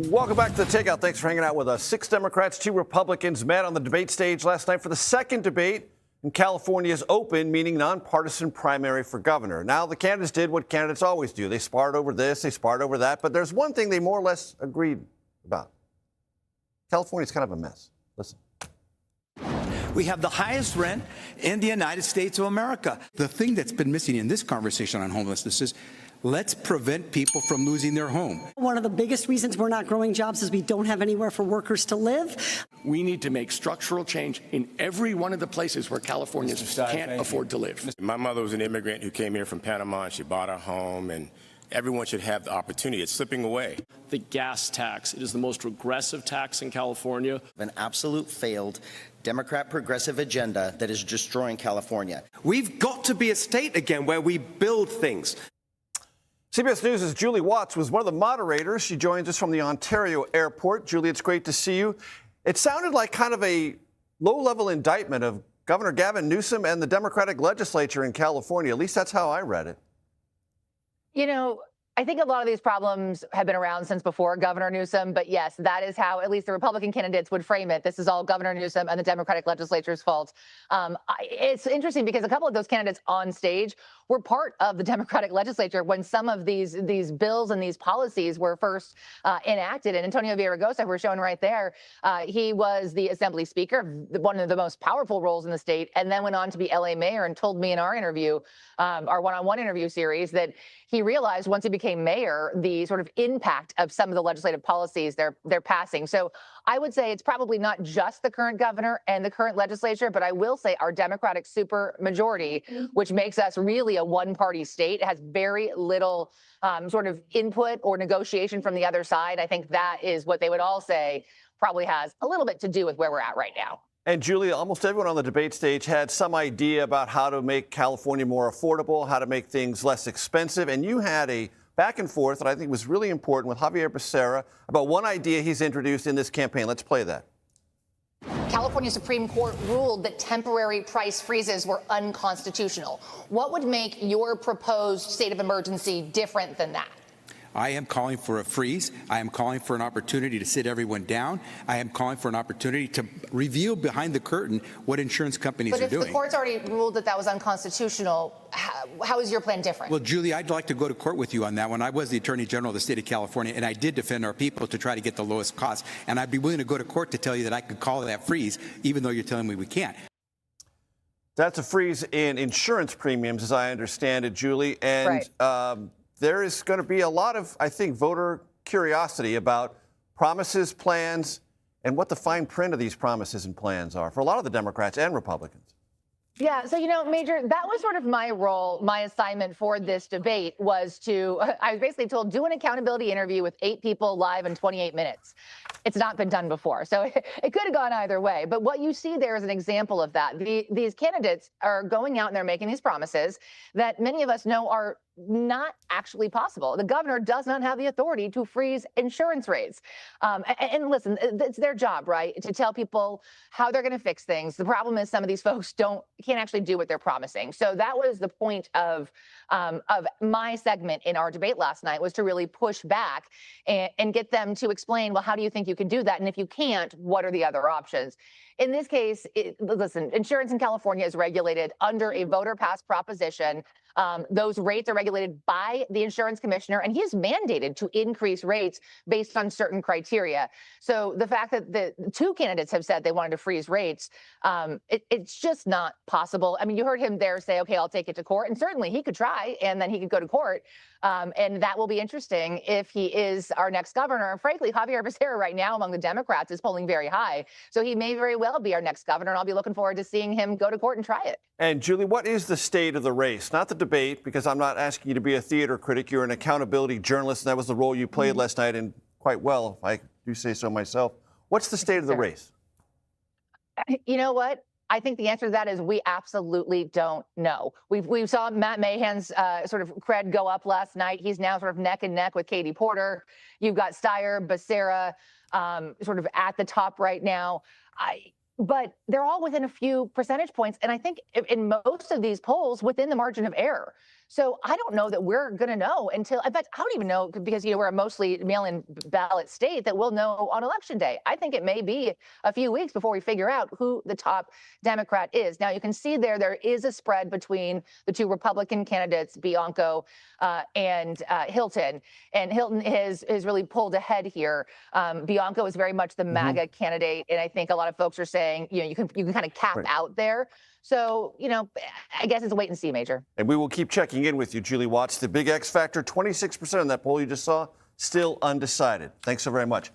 Welcome back to the Takeout. Thanks for hanging out with us. 6 Democrats, 2 Republicans met on the debate stage last night for the second debate in California's open, meaning nonpartisan primary for governor. Now, the candidates did what candidates always do. They sparred over this, they sparred over that, but there's one thing they more or less agreed about. California's kind of a mess. Listen. We have the highest rent in the United States of America. The thing that's been missing in this conversation on homelessness is let's prevent people from losing their home. One of the biggest reasons we're not growing jobs is we don't have anywhere for workers to live. We need to make structural change in every one of the places where Californians can't afford to live. My mother was an immigrant who came here from Panama, and she bought her home, and everyone should have the opportunity. It's slipping away. The gas tax, it is the most regressive tax in California. An absolute failed Democrat progressive agenda that is destroying California. We've got to be a state again where we build things. CBS News' Julie Watts was one of the moderators. She joins us from the Ontario airport. Julie, it's great to see you. It sounded like kind of a low-level indictment of Governor Gavin Newsom and the Democratic legislature in California. At least that's how I read it. You know, I think a lot of these problems have been around since before Governor Newsom, but yes, that is how at least the Republican candidates would frame it. This is all Governor Newsom and the Democratic legislature's fault. It's interesting because a couple of those candidates on stage were part of the Democratic legislature when some of these bills and these policies were first enacted. And Antonio Villaraigosa, we're showing right there, he was the Assembly Speaker, one of the most powerful roles in the state, and then went on to be LA mayor and told me in our interview, our one-on-one interview series, that he realized once he became mayor the sort of impact of some of the legislative policies they're passing. So I would say it's probably not just the current governor and the current legislature, but I will say our Democratic supermajority, which makes us really a one-party state, has very little sort of input or negotiation from the other side. I think that is what they would all say probably has a little bit to do with where we're at right now. And Julia, almost everyone on the debate stage had some idea about how to make California more affordable, how to make things less expensive. And you had a back and forth that I think was really important with Javier Becerra about one idea he's introduced in this campaign. Let's play that. California Supreme Court ruled that temporary price freezes were unconstitutional. What would make your proposed state of emergency different than that? I am calling for a freeze. I am calling for an opportunity to sit everyone down. I am calling for an opportunity to reveal behind the curtain what insurance companies are doing. But if the court's already ruled that that was unconstitutional, how is your plan different? Well, Julie, I'd like to go to court with you on that one. I was the Attorney General of the state of California, and I did defend our people to try to get the lowest cost. And I'd be willing to go to court to tell you that I could call that freeze, even though you're telling me we can't. That's a freeze in insurance premiums, as I understand it, Julie. And right. There is going to be a lot of, I think, voter curiosity about promises, plans, and what the fine print of these promises and plans are for a lot of the Democrats and Republicans. Yeah, so, you know, Major, that was sort of my role, my assignment for this debate was I was basically told, do an accountability interview with 8 people live in 28 minutes. It's not been done before, so it could have gone either way. But what you see there is an example of that. These candidates are going out and they're making these promises that many of us know are not actually possible. The governor does not have the authority to freeze insurance rates. And listen, it's their job, right, to tell people how they're going to fix things. The problem is some of these folks can't actually do what they're promising. So that was the point of my segment in our debate last night, was to really push back and get them to explain, well, how do you think you can do that? And if you can't, what are the other options? In this case, listen, insurance in California is regulated under a voter-passed proposition. Those rates are regulated by the insurance commissioner, and he is mandated to increase rates based on certain criteria. So the fact that the 2 candidates have said they wanted to freeze rates, it's just not possible. I mean, you heard him there say, okay, I'll take it to court. And certainly he could try, and then he could go to court. And that will be interesting if he is our next governor. And frankly, Javier Becerra right now among the Democrats is polling very high. So he may very well be our next governor, and I'll be looking forward to seeing him go to court and try it. And Julie, what is the state of the race? Not the debate, because I'm not asking you to be a theater critic. You're an accountability journalist, and that was the role you played last night, and quite well, if I do say so myself. What's the state of the race? You know what? I think the answer to that is we absolutely don't know. We saw Matt Mahan's sort of cred go up last night. He's now sort of neck and neck with Katie Porter. You've got Steyer, Becerra sort of at the top right now. But they're all within a few percentage points. And I think in most of these polls within the margin of error. So I don't know that we're going to know until, in fact, I don't even know because, we're a mostly mail-in ballot state that we'll know on Election Day. I think it may be a few weeks before we figure out who the top Democrat is. Now, you can see there is a spread between the two Republican candidates, Bianco and Hilton. And Hilton is really pulled ahead here. Bianco is very much the MAGA candidate. And I think a lot of folks are saying, you can kind of cap out there. So, I guess it's a wait and see, Major. And we will keep checking in with you, Julie Watts. The big X factor, 26% in that poll you just saw, still undecided. Thanks so very much.